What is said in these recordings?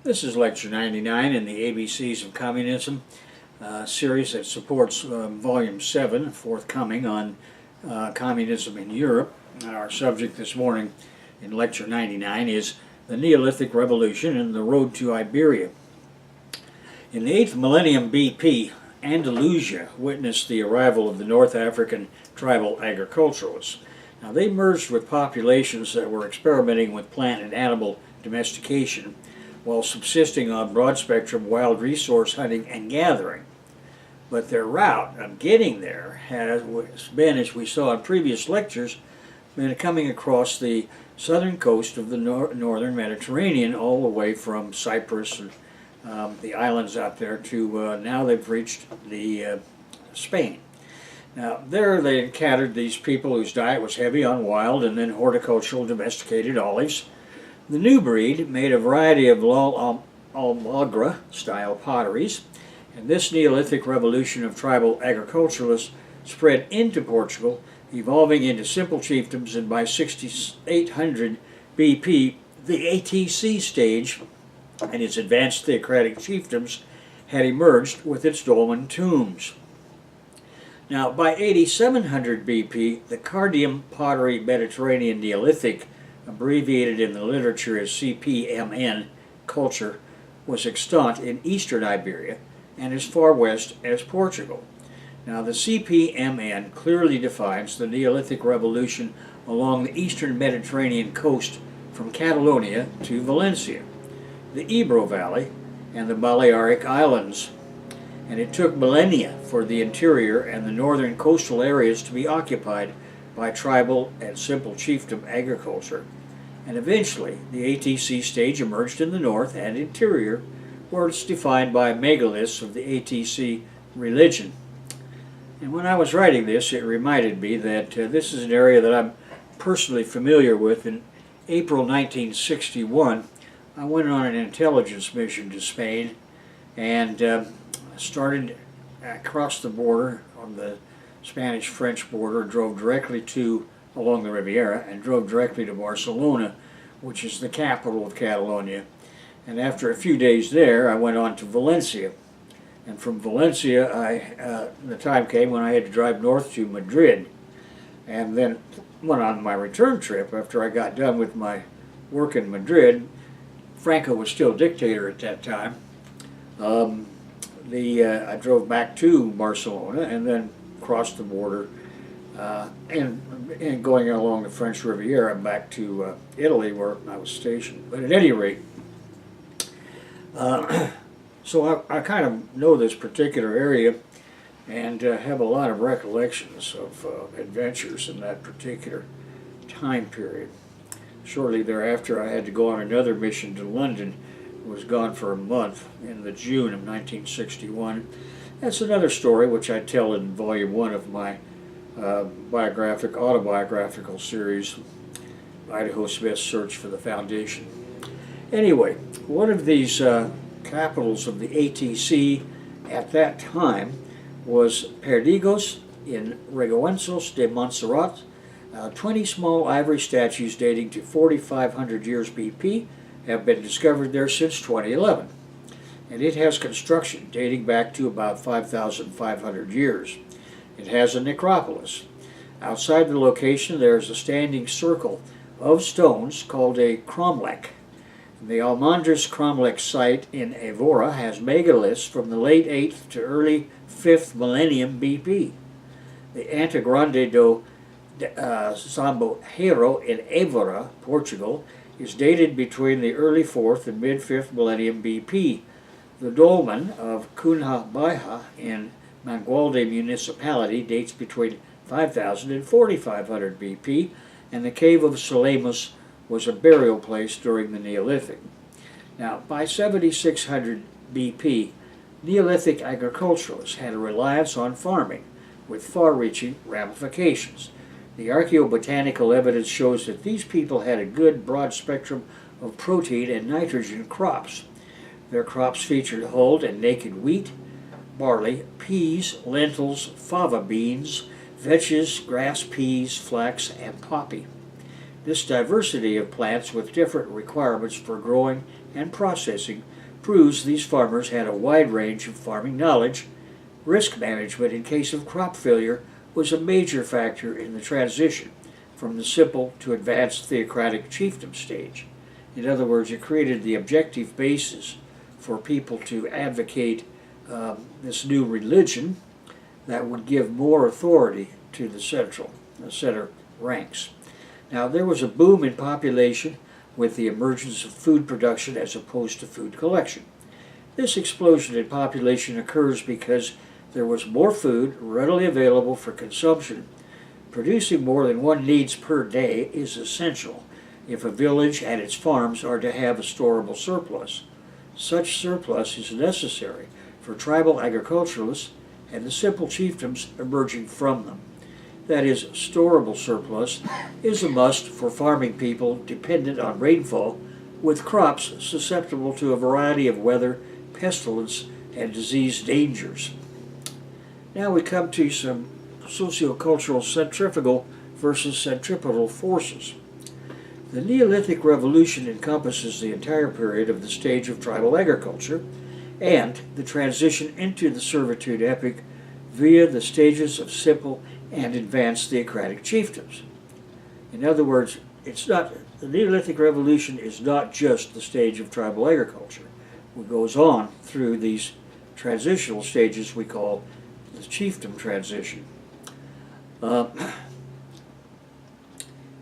This is Lecture 99 in the ABCs of Communism series that supports Volume 7, forthcoming on Communism in Europe. Our subject this morning in Lecture 99 is the Neolithic Revolution and the road to Iberia. In the 8th millennium BP, Andalusia witnessed the arrival of the North African tribal agriculturalists. Now, they merged with populations that were experimenting with plant and animal domestication while subsisting on broad-spectrum wild resource hunting and gathering. But their route of getting there has been, as we saw in previous lectures, been coming across the southern coast of the northern Mediterranean, all the way from Cyprus and the islands out there to now they've reached the Spain. Now there they encountered these people whose diet was heavy on wild and then horticultural domesticated olives. The new breed made a variety of Almagra style potteries, and this Neolithic revolution of tribal agriculturalists spread into Portugal, evolving into simple chiefdoms, and by 6800 BP, the ATC stage and its advanced theocratic chiefdoms had emerged with its dolmen tombs. Now, by 8700 BP, the Cardium pottery Mediterranean Neolithic, abbreviated in the literature as CPMN, culture, was extant in eastern Iberia and as far west as Portugal. Now, the CPMN clearly defines the Neolithic revolution along the eastern Mediterranean coast from Catalonia to Valencia, the Ebro Valley, and the Balearic Islands. And it took millennia for the interior and the northern coastal areas to be occupied by tribal and simple chiefdom agriculture, and eventually the ATC stage emerged in the north and interior, where it's defined by megaliths of the ATC religion. And when I was writing this, it reminded me that this is an area that I'm personally familiar with. In April 1961, I went on an intelligence mission to Spain and started across the border on the Spanish-French border, drove directly along the Riviera, and drove directly to Barcelona, which is the capital of Catalonia. And after a few days there, I went on to Valencia. And from Valencia, the time came when I had to drive north to Madrid. And then went on my return trip after I got done with my work in Madrid. Franco was still dictator at that time. I drove back to Barcelona and then crossed the border and going along the French Riviera back to Italy, where I was stationed. But at any rate, so I kind of know this particular area and have a lot of recollections of adventures in that particular time period. Shortly thereafter, I had to go on another mission to London. I was gone for a month in the June of 1961. That's another story which I tell in Volume 1 of my autobiographical series, Idaho Smith's Search for the Foundation. Anyway, one of these capitals of the ATC at that time was Perdigos in Reguensos de Montserrat. 20 small ivory statues dating to 4,500 years BP have been discovered there since 2011. And it has construction dating back to about 5,500 years. It has a necropolis. Outside the location there is a standing circle of stones called a cromlech. The Almendres cromlech site in Evora has megaliths from the late 8th to early 5th millennium BP. The Antegrande do Zamboheiro in Evora, Portugal, is dated between the early 4th and mid-5th millennium BP. The dolmen of Cunha Baja in Mangualde municipality dates between 5,000 and 4,500 BP, and the cave of Solemos was a burial place during the Neolithic. Now, by 7,600 BP, Neolithic agriculturalists had a reliance on farming with far-reaching ramifications. The archaeobotanical evidence shows that these people had a good broad spectrum of protein and nitrogen crops. Their crops featured hulled and naked wheat, barley, peas, lentils, fava beans, vetches, grass peas, flax, and poppy. This diversity of plants with different requirements for growing and processing proves these farmers had a wide range of farming knowledge. Risk management in case of crop failure was a major factor in the transition from the simple to advanced theocratic chiefdom stage. In other words, it created the objective basis for people to advocate this new religion that would give more authority to the center ranks. Now, there was a boom in population with the emergence of food production as opposed to food collection. This explosion in population occurs because there was more food readily available for consumption. Producing more than one needs per day is essential if a village and its farms are to have a storable surplus. Such surplus is necessary for tribal agriculturalists and the simple chiefdoms emerging from them. That is, storable surplus is a must for farming people dependent on rainfall, with crops susceptible to a variety of weather, pestilence, and disease dangers. Now we come to some socio-cultural centrifugal versus centripetal forces. The Neolithic Revolution encompasses the entire period of the stage of tribal agriculture and the transition into the servitude epoch via the stages of simple and advanced theocratic chiefdoms. In other words, the Neolithic Revolution is not just the stage of tribal agriculture. It goes on through these transitional stages we call the chiefdom transition.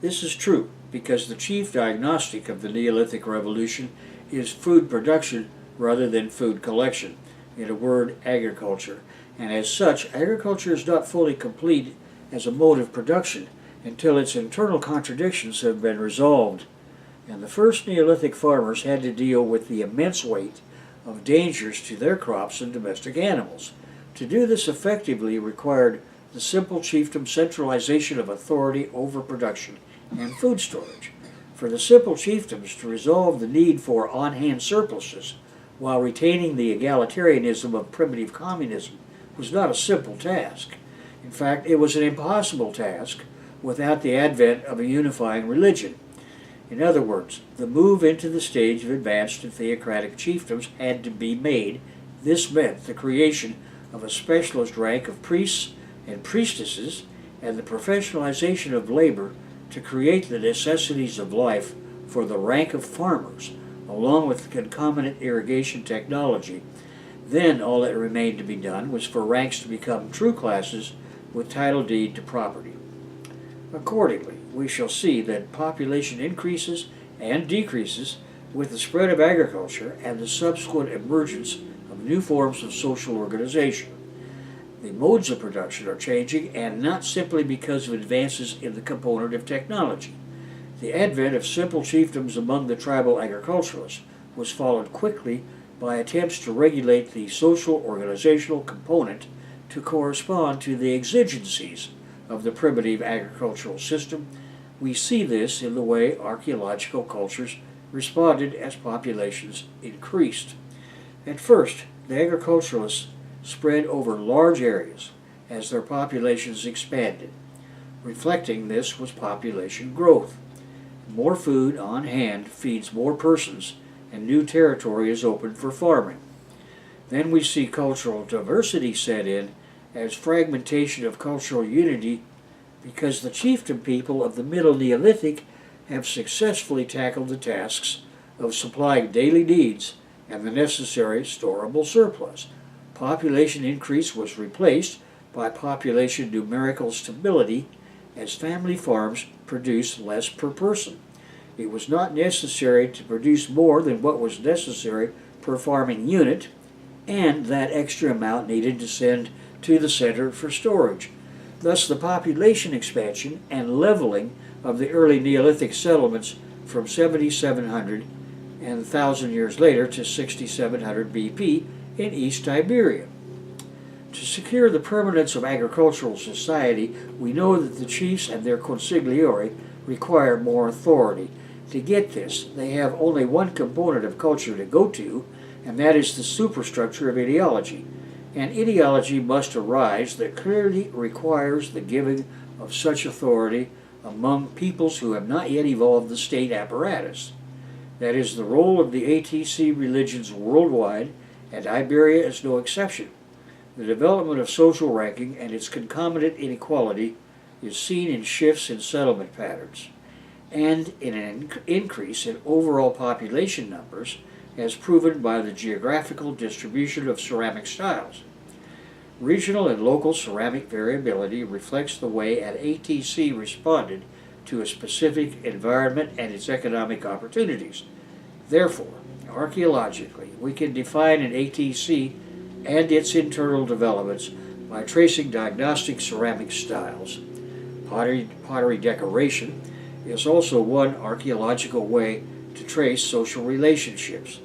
This is true because the chief diagnostic of the Neolithic Revolution is food production rather than food collection, in a word, agriculture. And as such, agriculture is not fully complete as a mode of production until its internal contradictions have been resolved. And the first Neolithic farmers had to deal with the immense weight of dangers to their crops and domestic animals. To do this effectively required the simple chiefdom centralization of authority over production and food storage. For the simple chiefdoms to resolve the need for on-hand surpluses while retaining the egalitarianism of primitive communism was not a simple task. In fact, it was an impossible task without the advent of a unifying religion. In other words, the move into the stage of advanced and theocratic chiefdoms had to be made. This meant the creation of a specialist rank of priests and priestesses and the professionalization of labor to create the necessities of life for the rank of farmers, along with concomitant irrigation technology. Then all that remained to be done was for ranks to become true classes with title deed to property. Accordingly, we shall see that population increases and decreases with the spread of agriculture and the subsequent emergence of new forms of social organization. The modes of production are changing, and not simply because of advances in the component of technology. The advent of simple chiefdoms among the tribal agriculturalists was followed quickly by attempts to regulate the social organizational component to correspond to the exigencies of the primitive agricultural system. We see this in the way archaeological cultures responded as populations increased. At first, the agriculturalists spread over large areas as their populations expanded. Reflecting this was population growth. More food on hand feeds more persons, and new territory is opened for farming. Then we see cultural diversity set in as fragmentation of cultural unity because the chieftain people of the Middle Neolithic have successfully tackled the tasks of supplying daily needs and the necessary storable surplus. Population increase was replaced by population numerical stability as family farms produce less per person. It was not necessary to produce more than what was necessary per farming unit, and that extra amount needed to send to the center for storage. Thus, the population expansion and leveling of the early Neolithic settlements from 7,700 and 1,000 years later to 6,700 BP in East Iberia. To secure the permanence of agricultural society, we know that the chiefs and their consigliori require more authority. To get this, they have only one component of culture to go to, and that is the superstructure of ideology. An ideology must arise that clearly requires the giving of such authority among peoples who have not yet evolved the state apparatus. That is the role of the ATC religions worldwide, and Iberia is no exception. The development of social ranking and its concomitant inequality is seen in shifts in settlement patterns and in an increase in overall population numbers, as proven by the geographical distribution of ceramic styles. Regional and local ceramic variability reflects the way an ATC responded to a specific environment and its economic opportunities. Therefore, archaeologically, we can define an ATC and its internal developments by tracing diagnostic ceramic styles. Pottery decoration is also one archaeological way to trace social relationships.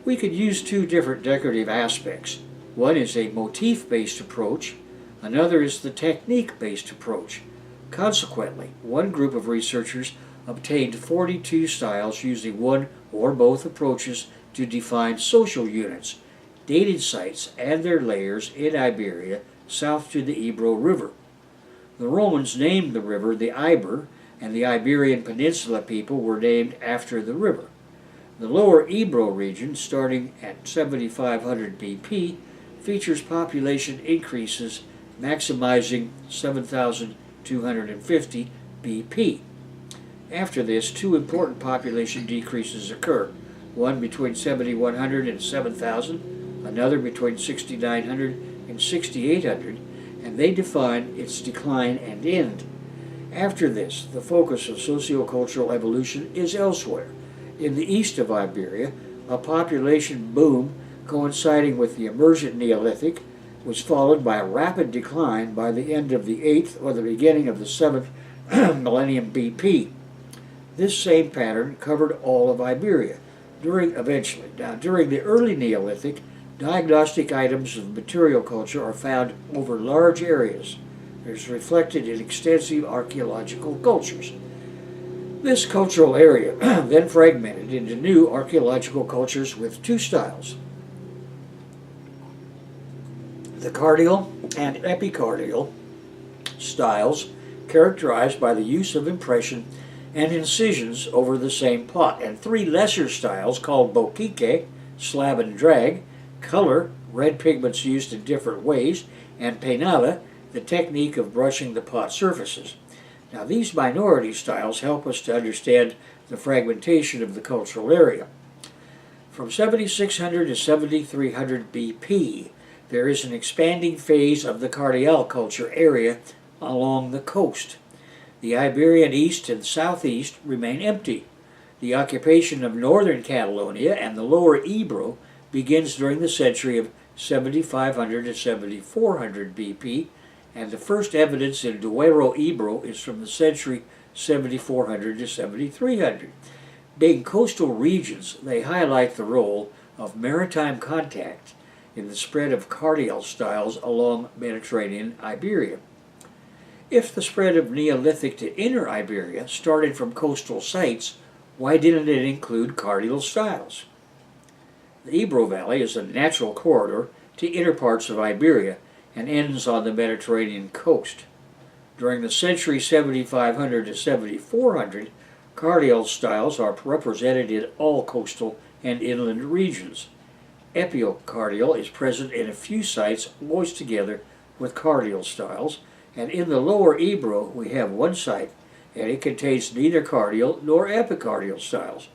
We could use two different decorative aspects. One is a motif-based approach, another is the technique-based approach. Consequently, one group of researchers obtained 42 styles using one or both approaches to define social units, dated sites, and their layers in Iberia south to the Ebro River. The Romans named the river the Iber, and the Iberian Peninsula people were named after the river. The lower Ebro region, starting at 7500 BP, features population increases maximizing 7,250 BP. After this, two important population decreases occur, one between 7,100 and 7,000, another between 6,900 and 6,800, and they define its decline and end. After this, the focus of socio-cultural evolution is elsewhere. In the east of Iberia, a population boom coinciding with the emergent Neolithic was followed by a rapid decline by the end of the 8th or the beginning of the 7th millennium BP. This same pattern covered all of Iberia. During the early Neolithic, diagnostic items of material culture are found over large areas. It is reflected in extensive archaeological cultures. This cultural area then fragmented into new archaeological cultures with two styles: the cardial and epicardial styles, characterized by the use of impression and incisions over the same pot, and three lesser styles called bokike, slab and drag, color, red pigments used in different ways, and peinada, the technique of brushing the pot surfaces. Now, these minority styles help us to understand the fragmentation of the cultural area. From 7600 to 7300 BP, there is an expanding phase of the cardial culture area along the coast. The Iberian east and southeast remain empty. The occupation of northern Catalonia and the lower Ebro begins during the century of 7500 to 7400 BP, and the first evidence in Duero Ebro is from the century 7400 to 7300. Being coastal regions, they highlight the role of maritime contact in the spread of cardial styles along Mediterranean Iberia. If the spread of Neolithic to inner Iberia started from coastal sites, why didn't it include cardial styles? The Ebro Valley is a natural corridor to inner parts of Iberia and ends on the Mediterranean coast. During the century 7500 to 7400, cardial styles are represented in all coastal and inland regions. Epicardial is present in a few sites close together with cardial styles, and in the lower Ebro we have one site, and it contains neither cardial nor epicardial styles.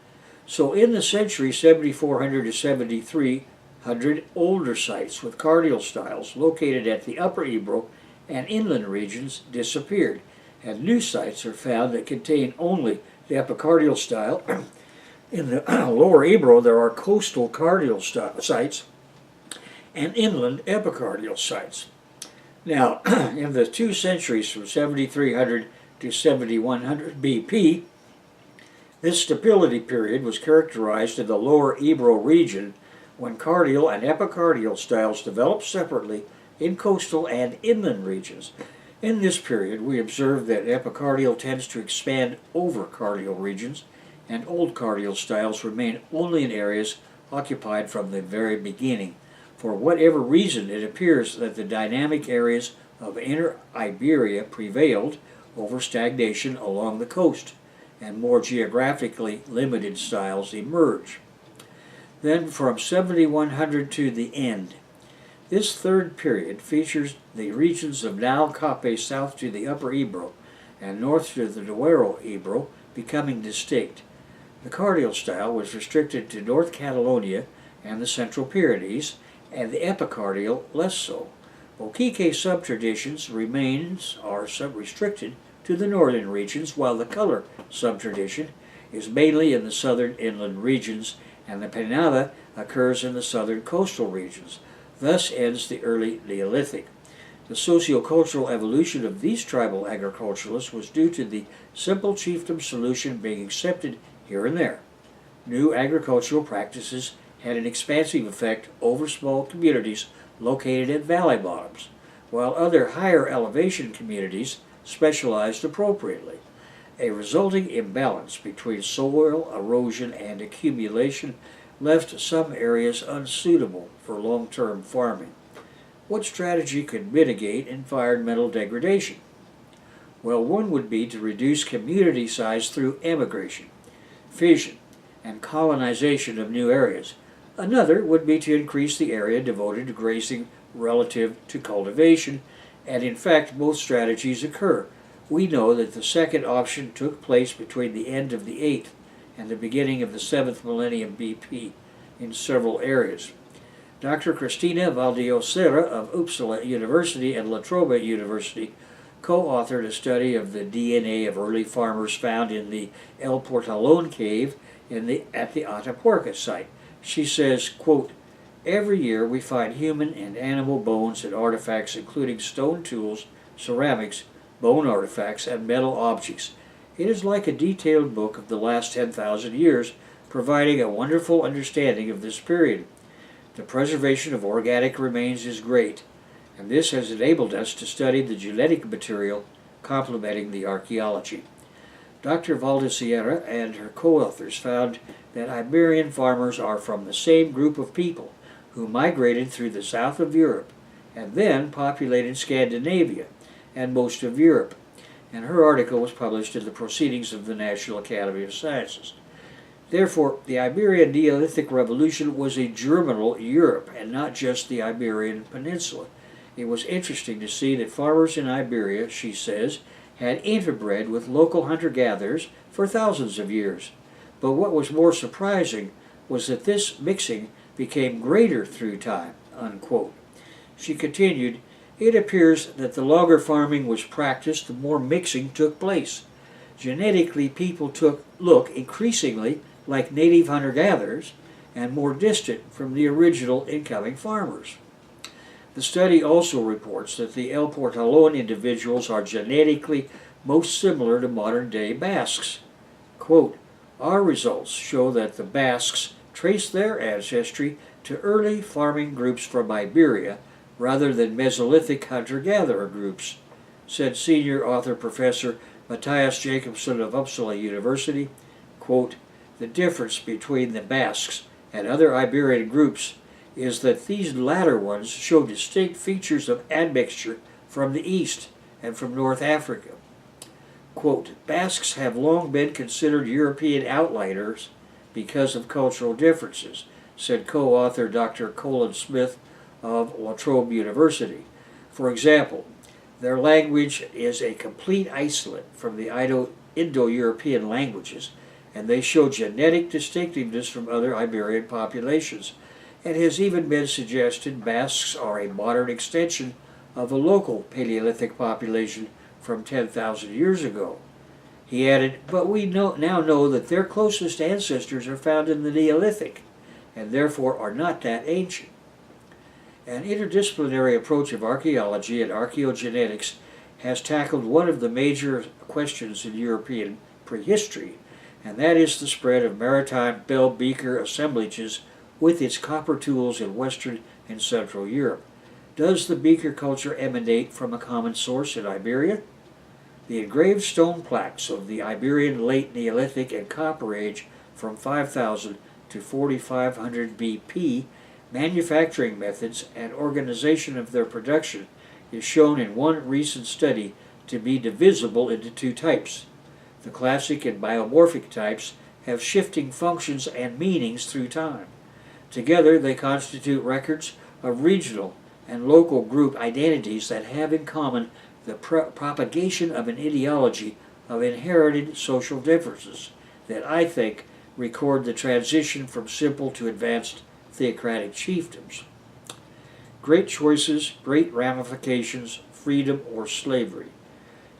So in the century 7400 to 7300, older sites with cardial styles located at the upper Ebro and inland regions disappeared, and new sites are found that contain only the epicardial style. In the lower Ebro there are coastal cardial sites and inland epicardial sites. Now, in the 2 centuries from 7300 to 7100 BP, this stability period was characterized in the lower Ebro region when cardial and epicardial styles developed separately in coastal and inland regions. In this period, we observe that epicardial tends to expand over cardial regions, and old cardial styles remain only in areas occupied from the very beginning. For whatever reason, it appears that the dynamic areas of inner Iberia prevailed over stagnation along the coast. and more geographically limited styles emerge. Then from 7100 to the end. This third period features the regions of Nile Cape south to the Upper Ebro and north to the Duero Ebro becoming distinct. The cardial style was restricted to North Catalonia and the Central Pyrenees, and the epicardial less so. Boquique subtraditions are restricted to the northern regions, while the color subtradition is mainly in the southern inland regions, and the peinada occurs in the southern coastal regions. Thus ends the early Neolithic. The socio-cultural evolution of these tribal agriculturalists was due to the simple chiefdom solution being accepted here and there. New agricultural practices had an expansive effect over small communities located at valley bottoms, while other higher elevation communities specialized appropriately. A resulting imbalance between soil erosion and accumulation left some areas unsuitable for long-term farming. What strategy could mitigate environmental degradation? Well, one would be to reduce community size through emigration, fission, and colonization of new areas. Another would be to increase the area devoted to grazing relative to cultivation, and in fact both strategies occur. We know that the second option took place between the end of the 8th and the beginning of the 7th millennium BP in several areas. Dr. Cristina Valdiosera of Uppsala University and La Trobe University co-authored a study of the DNA of early farmers found in the El Portalón cave at the Atapuerca site. She says, quote, "Every year we find human and animal bones and artifacts including stone tools, ceramics, bone artifacts, and metal objects. It is like a detailed book of the last 10,000 years, providing a wonderful understanding of this period. The preservation of organic remains is great, and this has enabled us to study the genetic material complementing the archaeology." Dr. Valdesierra and her co-authors found that Iberian farmers are from the same group of people who migrated through the south of Europe and then populated Scandinavia and most of Europe, and her article was published in the Proceedings of the National Academy of Sciences. Therefore, the Iberian Neolithic Revolution was a germinal Europe and not just the Iberian Peninsula. It was interesting to see that farmers in Iberia, she says, had interbred with local hunter-gatherers for thousands of years. But what was more surprising was that this mixing became greater through time, unquote. She continued, "It appears that the longer farming was practiced, the more mixing took place. Genetically, people look increasingly like native hunter-gatherers and more distant from the original incoming farmers." The study also reports that the El Portalón individuals are genetically most similar to modern-day Basques. Quote, "Our results show that the Basques trace their ancestry to early farming groups from Iberia rather than Mesolithic hunter-gatherer groups," said senior author Professor Matthias Jacobson of Uppsala University. Quote, "The difference between the Basques and other Iberian groups is that these latter ones show distinct features of admixture from the east and from North Africa." Quote, "Basques have long been considered European outliers because of cultural differences," said co-author Dr. Colin Smith of La Trobe University. For example, their language is a complete isolate from the Indo-European languages, and they show genetic distinctiveness from other Iberian populations. It has even been suggested Basques are a modern extension of a local Paleolithic population from 10,000 years ago. He added, "But we now know that their closest ancestors are found in the Neolithic, and therefore are not that ancient." An interdisciplinary approach of archaeology and archaeogenetics has tackled one of the major questions in European prehistory, and that is the spread of maritime bell-beaker assemblages with its copper tools in Western and Central Europe. Does the beaker culture emanate from a common source in Iberia? The engraved stone plaques of the Iberian Late Neolithic and Copper Age from 5000 to 4500 BP, manufacturing methods and organization of their production is shown in one recent study to be divisible into two types. The classic and biomorphic types have shifting functions and meanings through time. Together, they constitute records of regional and local group identities that have in common the propagation of an ideology of inherited social differences that, I think, record the transition from simple to advanced theocratic chiefdoms. Great choices, great ramifications, freedom or slavery.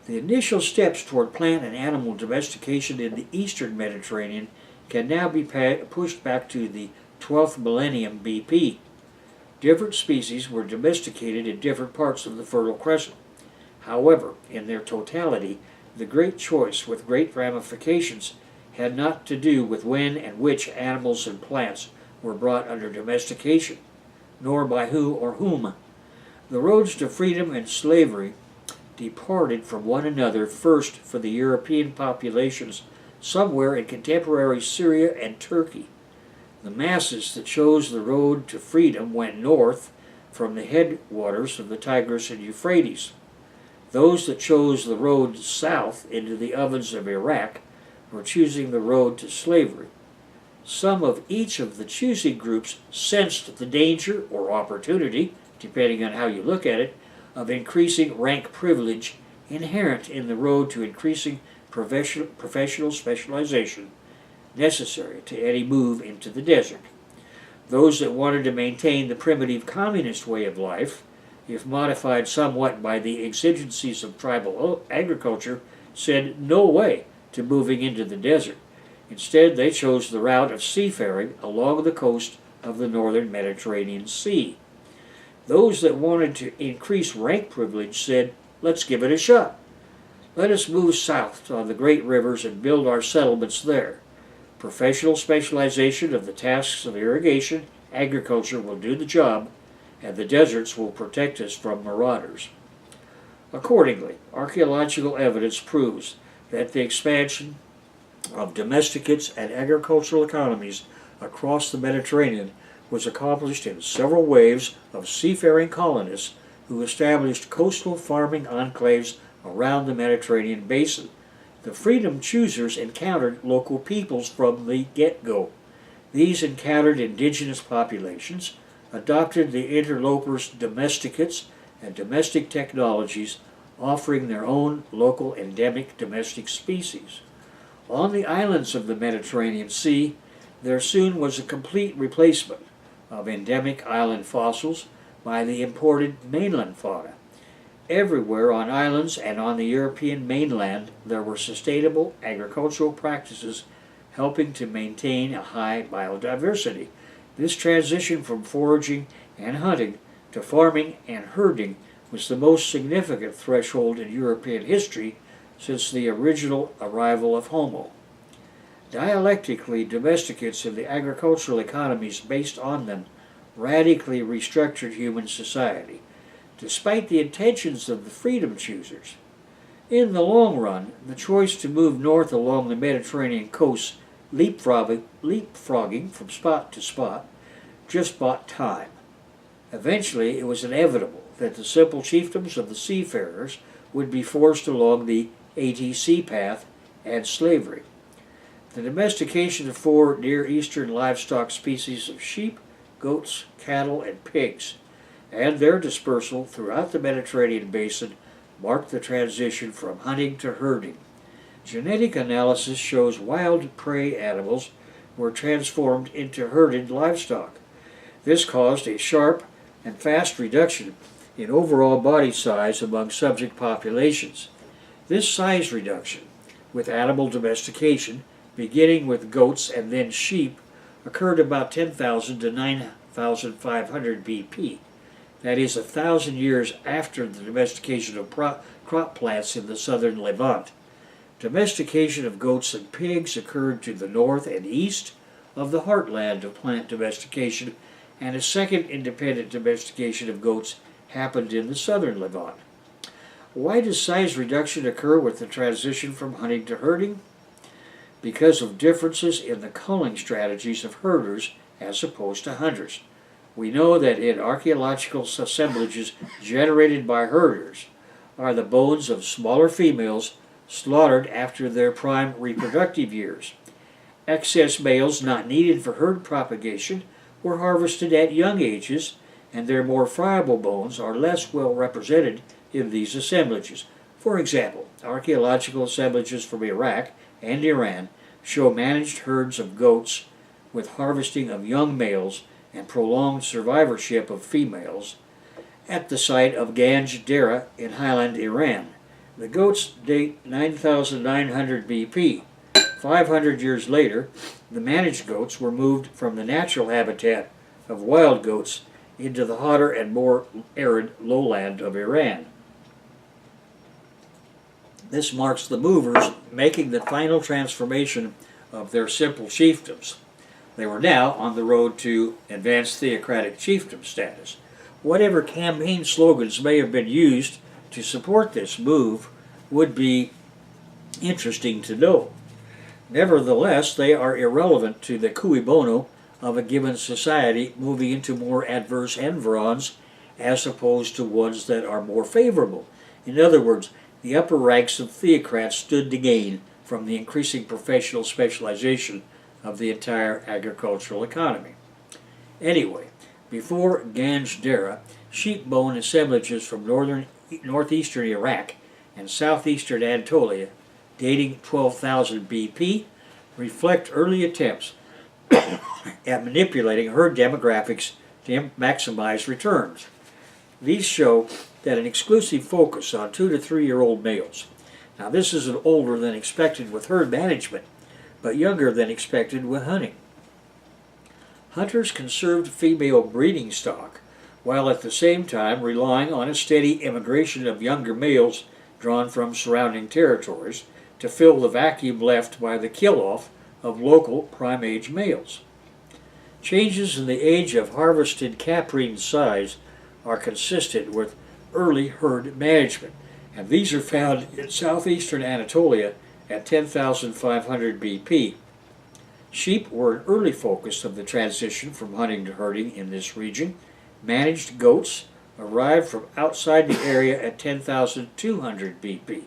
The initial steps toward plant and animal domestication in the eastern Mediterranean can now be pushed back to the 12th millennium BP. Different species were domesticated in different parts of the Fertile Crescent. However, in their totality, the great choice with great ramifications had not to do with when and which animals and plants were brought under domestication, nor by who or whom. The roads to freedom and slavery departed from one another first for the European populations somewhere in contemporary Syria and Turkey. The masses that chose the road to freedom went north from the headwaters of the Tigris and Euphrates. Those that chose the road south into the ovens of Iraq were choosing the road to slavery. Some of each of the choosing groups sensed the danger or opportunity, depending on how you look at it, of increasing rank privilege inherent in the road to increasing professional specialization necessary to any move into the desert. Those that wanted to maintain the primitive communist way of life, if modified somewhat by the exigencies of tribal agriculture, said no way to moving into the desert. Instead, they chose the route of seafaring along the coast of the northern Mediterranean Sea. Those that wanted to increase rank privilege said, let's give it a shot. Let us move south on the great rivers and build our settlements there. Professional specialization of the tasks of irrigation, agriculture will do the job, and the deserts will protect us from marauders. Accordingly, archaeological evidence proves that the expansion of domesticates and agricultural economies across the Mediterranean was accomplished in several waves of seafaring colonists who established coastal farming enclaves around the Mediterranean basin. The freedom choosers encountered local peoples from the get-go. These encountered indigenous populations, adopted the interlopers' domesticates and domestic technologies, offering their own local endemic domestic species. On the islands of the Mediterranean Sea, there soon was a complete replacement of endemic island fossils by the imported mainland fauna. Everywhere on islands and on the European mainland, there were sustainable agricultural practices helping to maintain a high biodiversity. This transition from foraging and hunting to farming and herding was the most significant threshold in European history since the original arrival of Homo. Dialectically, domesticates and the agricultural economies based on them radically restructured human society, despite the intentions of the freedom choosers. In the long run, the choice to move north along the Mediterranean coast, leapfrogging from spot to spot, just bought time. Eventually, it was inevitable that the simple chiefdoms of the seafarers would be forced along the ATC path and slavery. The domestication of 4 Near Eastern livestock species of sheep, goats, cattle, and pigs, and their dispersal throughout the Mediterranean basin marked the transition from hunting to herding. Genetic analysis shows wild prey animals were transformed into herded livestock. This caused a sharp and fast reduction in overall body size among subject populations. This size reduction, with animal domestication, beginning with goats and then sheep, occurred about 10,000 to 9,500 BP. That is 1,000 years after the domestication of crop plants in the southern Levant. Domestication of goats and pigs occurred to the north and east of the heartland of plant domestication, and a second independent domestication of goats happened in the southern Levant. Why does size reduction occur with the transition from hunting to herding? Because of differences in the culling strategies of herders as opposed to hunters. We know that in archaeological assemblages generated by herders are the bones of smaller females slaughtered after their prime reproductive years. Excess males not needed for herd propagation were harvested at young ages, and their more friable bones are less well represented in these assemblages. For example, archaeological assemblages from Iraq and Iran show managed herds of goats with harvesting of young males and prolonged survivorship of females at the site of Ganj Dareh in Highland, Iran. The goats date 9,900 BP. 500 years later, the managed goats were moved from the natural habitat of wild goats into the hotter and more arid lowland of Iran. This marks the movers making the final transformation of their simple chiefdoms. They were now on the road to advanced theocratic chiefdom status. Whatever campaign slogans may have been used to support this move would be interesting to know. Nevertheless, they are irrelevant to the cui bono of a given society moving into more adverse environs as opposed to ones that are more favorable. In other words, the upper ranks of theocrats stood to gain from the increasing professional specialization of the entire agricultural economy. Anyway, before Ganj Dareh, sheep bone assemblages from northeastern Iraq and southeastern Anatolia, dating 12,000 BP, reflect early attempts at manipulating herd demographics to maximize returns. These show that an exclusive focus on 2 to 3 year old males. Now this is older than expected with herd management, but younger than expected with hunting. Hunters conserved female breeding stock, while at the same time relying on a steady immigration of younger males drawn from surrounding territories to fill the vacuum left by the kill-off of local prime-age males. Changes in the age of harvested caprine size are consistent with early herd management, and these are found in southeastern Anatolia at 10,500 BP. Sheep were an early focus of the transition from hunting to herding in this region. Managed goats arrived from outside the area at 10,200 BP.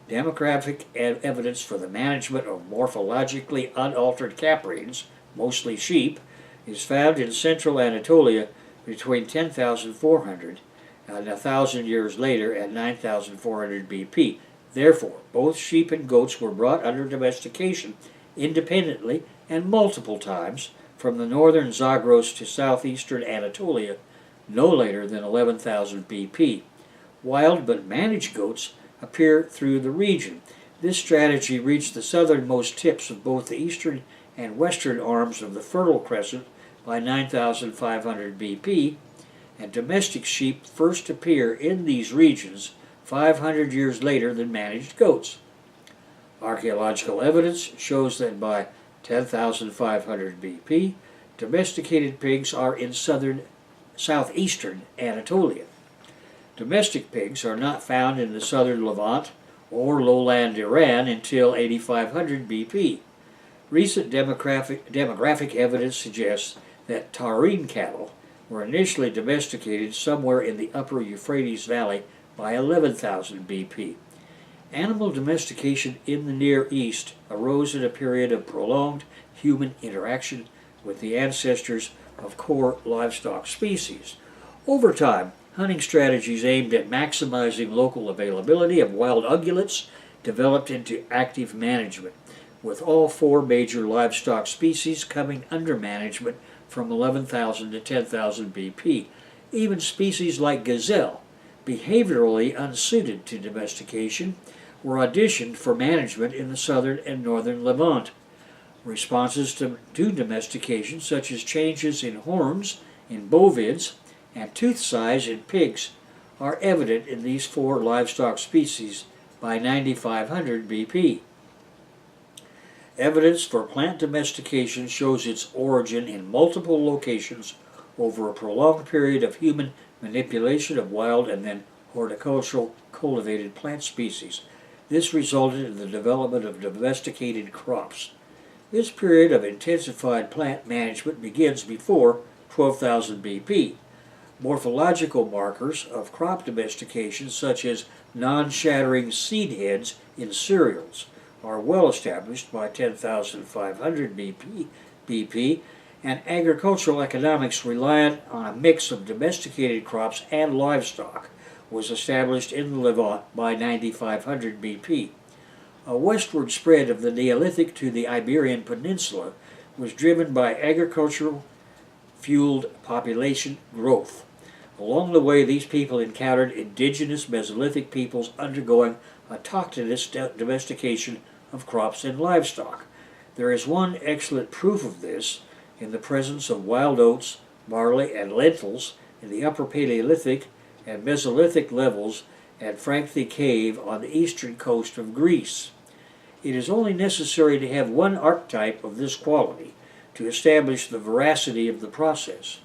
Demographic evidence for the management of morphologically unaltered caprines, mostly sheep, is found in central Anatolia between 10,400 and 1,000 years later at 9,400 BP. Therefore, both sheep and goats were brought under domestication independently and multiple times from the northern Zagros to southeastern Anatolia no later than 11,000 BP. Wild but managed goats appear through the region. This strategy reached the southernmost tips of both the eastern and western arms of the Fertile Crescent by 9,500 BP, and domestic sheep first appear in these regions 500 years later than managed goats. Archaeological evidence shows that by 10,500 BP, domesticated pigs are in southeastern Anatolia. Domestic pigs are not found in the southern Levant or lowland Iran until 8,500 BP. Recent demographic evidence suggests that taurine cattle were initially domesticated somewhere in the upper Euphrates Valley by 11,000 BP. Animal domestication in the Near East arose in a period of prolonged human interaction with the ancestors of core livestock species. Over time, hunting strategies aimed at maximizing local availability of wild ungulates developed into active management, with all 4 major livestock species coming under management from 11,000 to 10,000 BP. Even species like gazelle, behaviorally unsuited to domestication, were auditioned for management in the southern and northern Levant. Responses to domestication, such as changes in horns in bovids and tooth size in pigs, are evident in these 4 livestock species by 9,500 BP. Evidence for plant domestication shows its origin in multiple locations over a prolonged period of human manipulation of wild and then horticultural cultivated plant species. This resulted in the development of domesticated crops. This period of intensified plant management begins before 12,000 BP. Morphological markers of crop domestication, such as non-shattering seed heads in cereals, are well established by 10,500 BP, and agricultural economics reliant on a mix of domesticated crops and livestock was established in the Levant by 9,500 BP. A westward spread of the Neolithic to the Iberian Peninsula was driven by agricultural fueled population growth. Along the way, these people encountered indigenous Mesolithic peoples undergoing autochthonous domestication of crops and livestock. There is one excellent proof of this in the presence of wild oats, barley, and lentils in the Upper Paleolithic and Mesolithic levels at Frankthi Cave on the eastern coast of Greece. It is only necessary to have one archetype of this quality to establish the veracity of the process.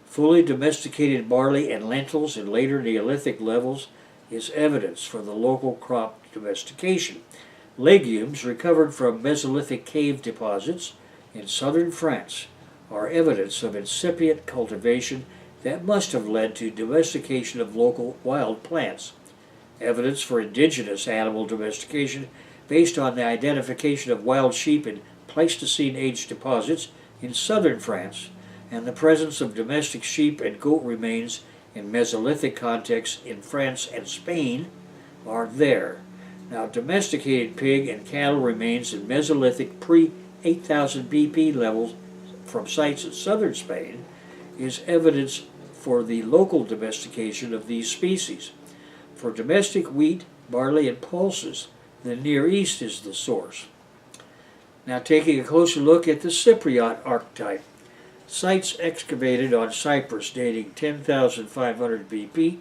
Fully domesticated barley and lentils in later Neolithic levels is evidence for the local crop domestication. Legumes recovered from Mesolithic cave deposits in southern France are evidence of incipient cultivation that must have led to domestication of local wild plants. Evidence for indigenous animal domestication based on the identification of wild sheep in Pleistocene-age deposits in southern France and the presence of domestic sheep and goat remains in Mesolithic contexts in France and Spain are there. Now, domesticated pig and cattle remains in Mesolithic pre-8000 BP levels from sites in southern Spain is evidence for the local domestication of these species. For domestic wheat, barley, and pulses, the Near East is the source. Now, taking a closer look at the Cypriot archetype. Sites excavated on Cyprus dating 10,500 BP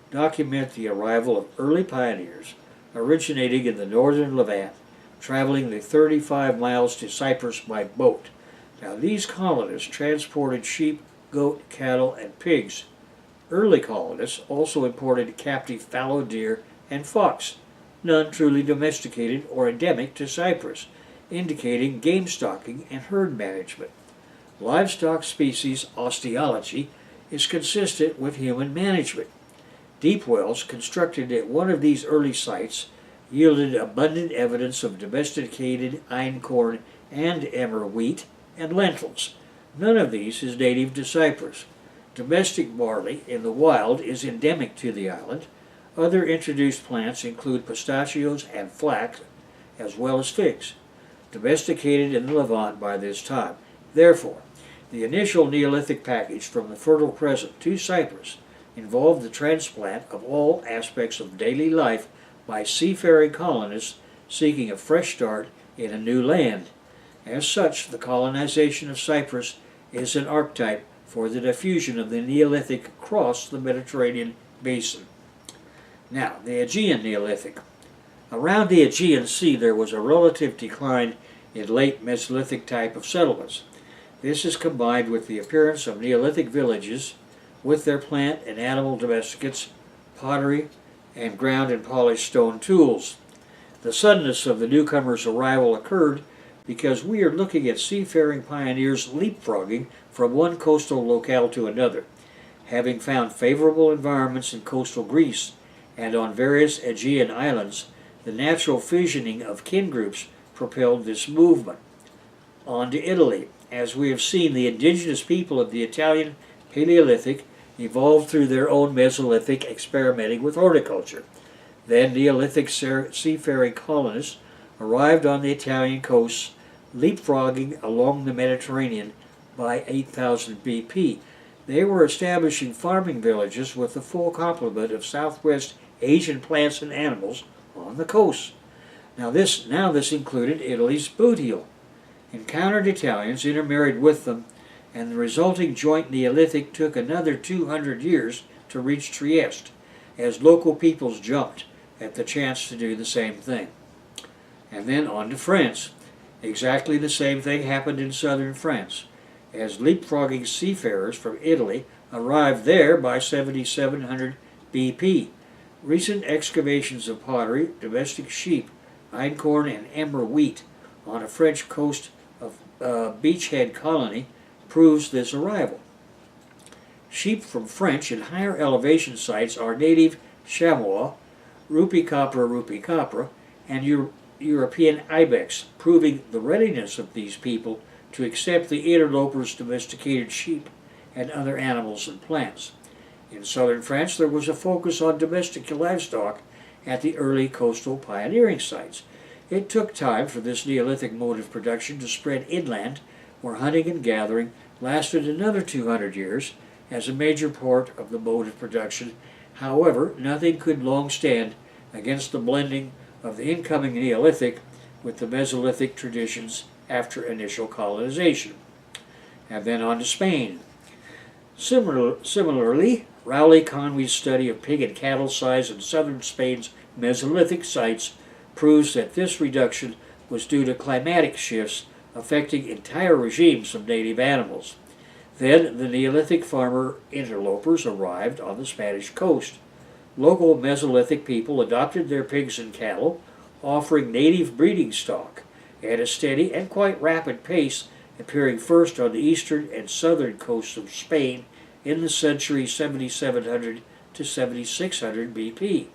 document the arrival of early pioneers originating in the northern Levant, traveling the 35 miles to Cyprus by boat. Now, these colonists transported sheep, goat, cattle, and pigs. Early colonists also imported captive fallow deer and fox, none truly domesticated or endemic to Cyprus, indicating game stalking and herd management. Livestock species osteology is consistent with human management. Deep wells constructed at one of these early sites yielded abundant evidence of domesticated einkorn and emmer wheat and lentils. None of these is native to Cyprus. Domestic barley in the wild is endemic to the island. Other introduced plants include pistachios and flax, as well as figs, domesticated in the Levant by this time. Therefore, the initial Neolithic package from the Fertile Crescent to Cyprus involved the transplant of all aspects of daily life by seafaring colonists seeking a fresh start in a new land. As such, the colonization of Cyprus is an archetype for the diffusion of the Neolithic across the Mediterranean basin. Now, the Aegean Neolithic. Around the Aegean Sea there was a relative decline in late Mesolithic type of settlements. This is combined with the appearance of Neolithic villages with their plant and animal domesticates, pottery, and ground and polished stone tools. The suddenness of the newcomers' arrival occurred because we are looking at seafaring pioneers leapfrogging from one coastal locale to another. Having found favorable environments in coastal Greece and on various Aegean islands, the natural fissioning of kin groups propelled this movement. On to Italy. As we have seen, the indigenous people of the Italian Paleolithic evolved through their own Mesolithic, experimenting with horticulture. Then Neolithic seafaring colonists arrived on the Italian coasts, leapfrogging along the Mediterranean by 8000 BP. They were establishing farming villages with the full complement of southwest Asian plants and animals on the coast. Now this included Italy's boot heel. Encountered Italians intermarried with them, and the resulting joint Neolithic took another 200 years to reach Trieste, as local peoples jumped at the chance to do the same thing. And then on to France. Exactly the same thing happened in southern France, as leapfrogging seafarers from Italy arrived there by 7700 BP. Recent excavations of pottery, domestic sheep, einkorn, and emmer wheat on a French coast of beachhead colony proves this arrival. Sheep from French and higher elevation sites are native chamois, rupicapra, and European ibex, proving the readiness of these people to accept the interlopers' domesticated sheep and other animals and plants. In southern France, there was a focus on domestic livestock at the early coastal pioneering sites. It took time for this Neolithic mode of production to spread inland, where hunting and gathering lasted another 200 years as a major part of the mode of production. However, nothing could long stand against the blending of the incoming Neolithic with the Mesolithic traditions after initial colonization. And then on to Spain. Similarly, Rowley-Conway's study of pig and cattle size in southern Spain's Mesolithic sites proves that this reduction was due to climatic shifts affecting entire regimes of native animals. Then the Neolithic farmer interlopers arrived on the Spanish coast. Local Mesolithic people adopted their pigs and cattle, offering native breeding stock at a steady and quite rapid pace, appearing first on the eastern and southern coasts of Spain in the century 7700 to 7600 BP.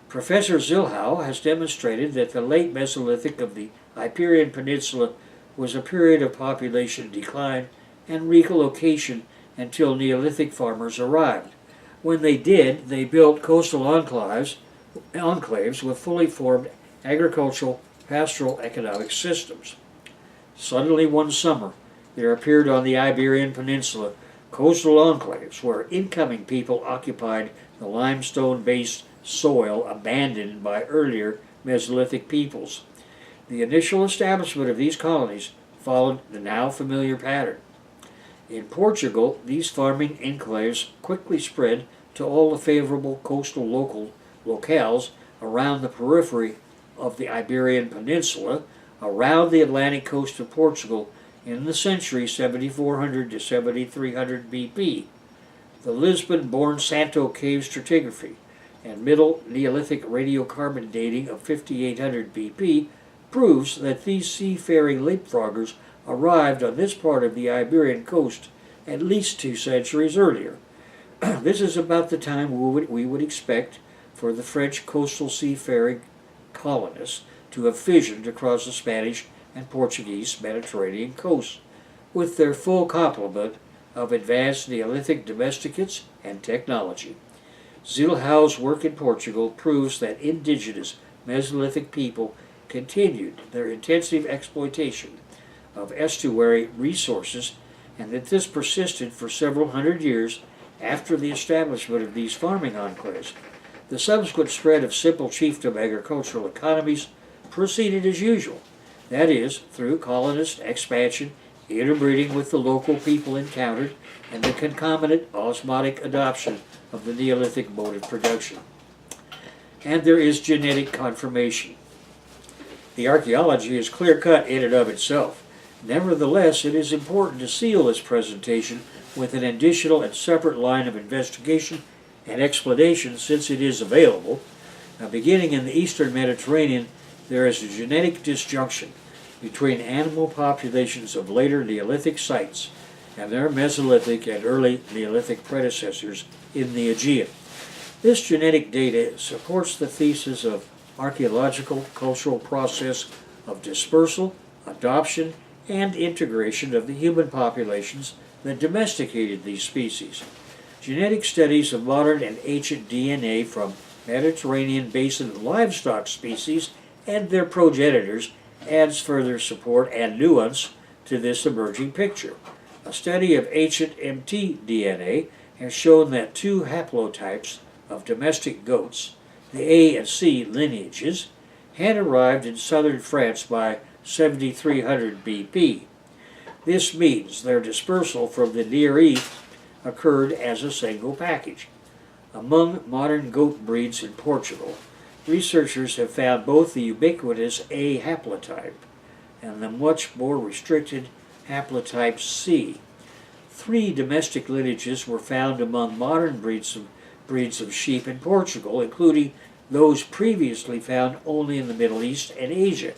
Professor Zilhau has demonstrated that the late Mesolithic of the Iberian Peninsula was a period of population decline and relocation until Neolithic farmers arrived. When they did, they built coastal enclaves with fully formed agricultural, pastoral economic systems. Suddenly one summer, there appeared on the Iberian Peninsula coastal enclaves where incoming people occupied the limestone-based soil abandoned by earlier Mesolithic peoples. The initial establishment of these colonies followed the now familiar pattern. In Portugal, these farming enclaves quickly spread to all the favorable coastal locales around the periphery of the Iberian Peninsula, around the Atlantic coast of Portugal in the century 7400 to 7300 BP. The Lisbon-born Santo Cave stratigraphy and Middle Neolithic radiocarbon dating of 5800 BP proves that these seafaring leapfroggers arrived on this part of the Iberian coast at least 2 centuries earlier. This is about the time we would expect for the French coastal seafaring colonists to have fissioned across the Spanish and Portuguese Mediterranean coasts, with their full complement of advanced Neolithic domesticates and technology. Zilhau's work in Portugal proves that indigenous Mesolithic people continued their intensive exploitation of estuary resources, and that this persisted for several hundred years after the establishment of these farming enclaves. The subsequent spread of simple chiefdom agricultural economies proceeded as usual, that is, through colonist expansion, interbreeding with the local people encountered, and the concomitant osmotic adoption of the Neolithic mode of production. And there is genetic confirmation. The archaeology is clear-cut in and of itself. Nevertheless, it is important to seal this presentation with an additional and separate line of investigation and explanation, since it is available. Now, beginning in the eastern Mediterranean, there is a genetic disjunction between animal populations of later Neolithic sites and their Mesolithic and early Neolithic predecessors in the Aegean. This genetic data supports the thesis of archaeological cultural process of dispersal, adoption, and integration of the human populations that domesticated these species. Genetic studies of modern and ancient DNA from Mediterranean basin livestock species and their progenitors adds further support and nuance to this emerging picture. A study of ancient MT DNA has shown that 2 haplotypes of domestic goats, the A and C lineages, had arrived in southern France by 7300 BP. This means their dispersal from the Near East occurred as a single package. Among modern goat breeds in Portugal, researchers have found both the ubiquitous A haplotype and the much more restricted haplotype C. 3 domestic lineages were found among modern breeds of sheep in Portugal, including those previously found only in the Middle East and Asia.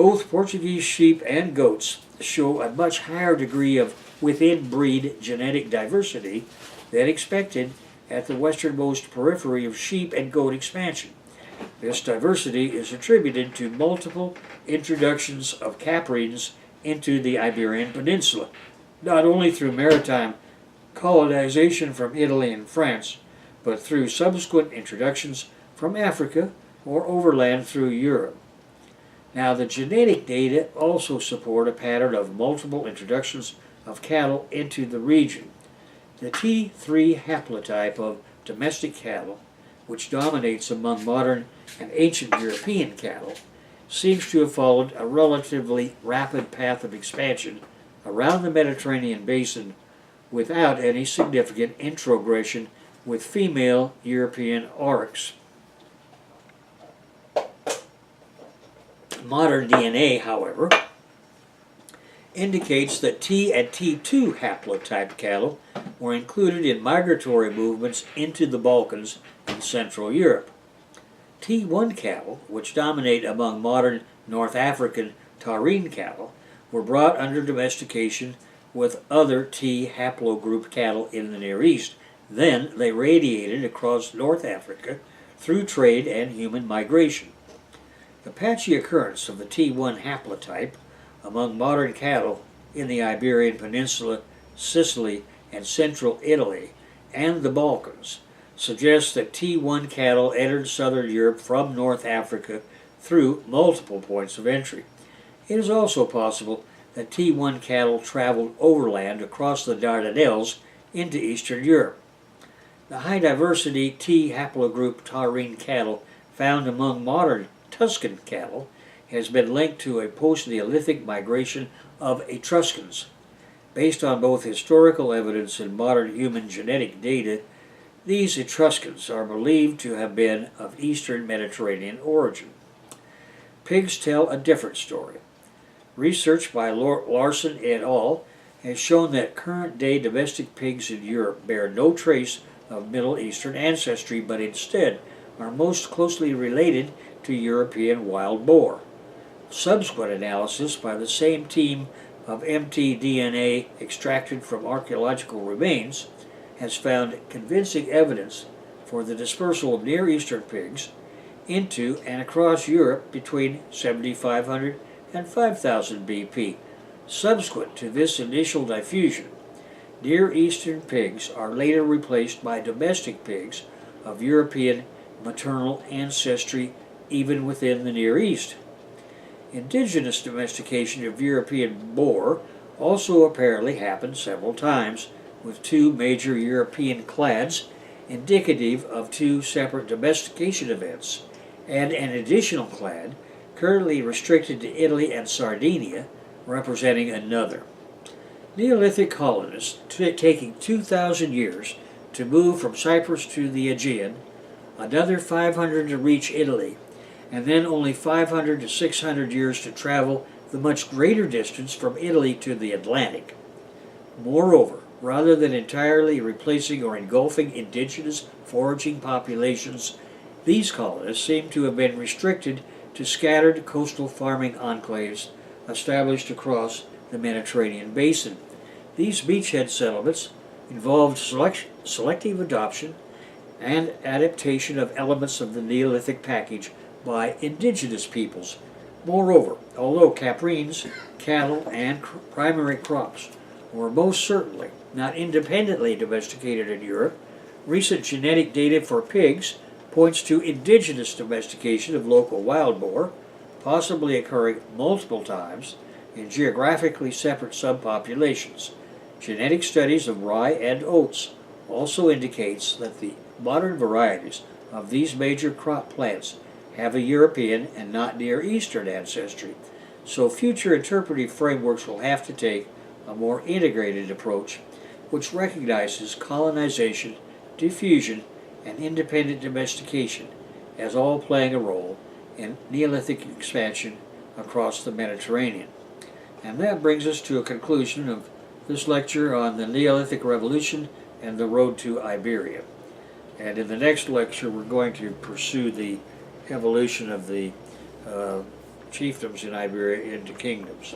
Both Portuguese sheep and goats show a much higher degree of within-breed genetic diversity than expected at the westernmost periphery of sheep and goat expansion. This diversity is attributed to multiple introductions of caprines into the Iberian Peninsula, not only through maritime colonization from Italy and France, but through subsequent introductions from Africa or overland through Europe. Now, the genetic data also support a pattern of multiple introductions of cattle into the region. The T3 haplotype of domestic cattle, which dominates among modern and ancient European cattle, seems to have followed a relatively rapid path of expansion around the Mediterranean basin without any significant introgression with female European aurochs. Modern DNA, however, indicates that T and T2 haplotype cattle were included in migratory movements into the Balkans and Central Europe. T1 cattle, which dominate among modern North African taurine cattle, were brought under domestication with other T haplogroup cattle in the Near East. Then they radiated across North Africa through trade and human migration. The patchy occurrence of the T1 haplotype among modern cattle in the Iberian Peninsula, Sicily, and central Italy, and the Balkans suggests that T1 cattle entered southern Europe from North Africa through multiple points of entry. It is also possible that T1 cattle traveled overland across the Dardanelles into Eastern Europe. The high diversity T haplogroup taurine cattle found among modern Tuscan cattle has been linked to a post-Neolithic migration of Etruscans. Based on both historical evidence and modern human genetic data, these Etruscans are believed to have been of Eastern Mediterranean origin. Pigs tell a different story. Research by Larson et al. Has shown that current-day domestic pigs in Europe bear no trace of Middle Eastern ancestry, but instead are most closely related to European wild boar. Subsequent analysis by the same team of mtDNA extracted from archaeological remains has found convincing evidence for the dispersal of Near Eastern pigs into and across Europe between 7500 and 5000 BP. Subsequent to this initial diffusion, Near Eastern pigs are later replaced by domestic pigs of European maternal ancestry even within the Near East. Indigenous domestication of European boar also apparently happened several times, with two major European clades indicative of two separate domestication events, and an additional clade currently restricted to Italy and Sardinia, representing another. Neolithic colonists taking 2,000 years to move from Cyprus to the Aegean, another 500 to reach Italy, and then only 500 to 600 years to travel the much greater distance from Italy to the Atlantic. Moreover, rather than entirely replacing or engulfing indigenous foraging populations, these colonists seem to have been restricted to scattered coastal farming enclaves established across the Mediterranean basin. These beachhead settlements involved selective adoption and adaptation of elements of the Neolithic package by indigenous peoples. Moreover, although caprines, cattle, and primary crops were most certainly not independently domesticated in Europe, recent genetic data for pigs points to indigenous domestication of local wild boar, possibly occurring multiple times in geographically separate subpopulations. Genetic studies of rye and oats also indicates that the modern varieties of these major crop plants have a European and not Near Eastern ancestry, so future interpretive frameworks will have to take a more integrated approach which recognizes colonization, diffusion, and independent domestication as all playing a role in Neolithic expansion across the Mediterranean. And that brings us to a conclusion of this lecture on the Neolithic Revolution and the road to Iberia. And in the next lecture we're going to pursue the evolution of the chiefdoms in Iberia into kingdoms.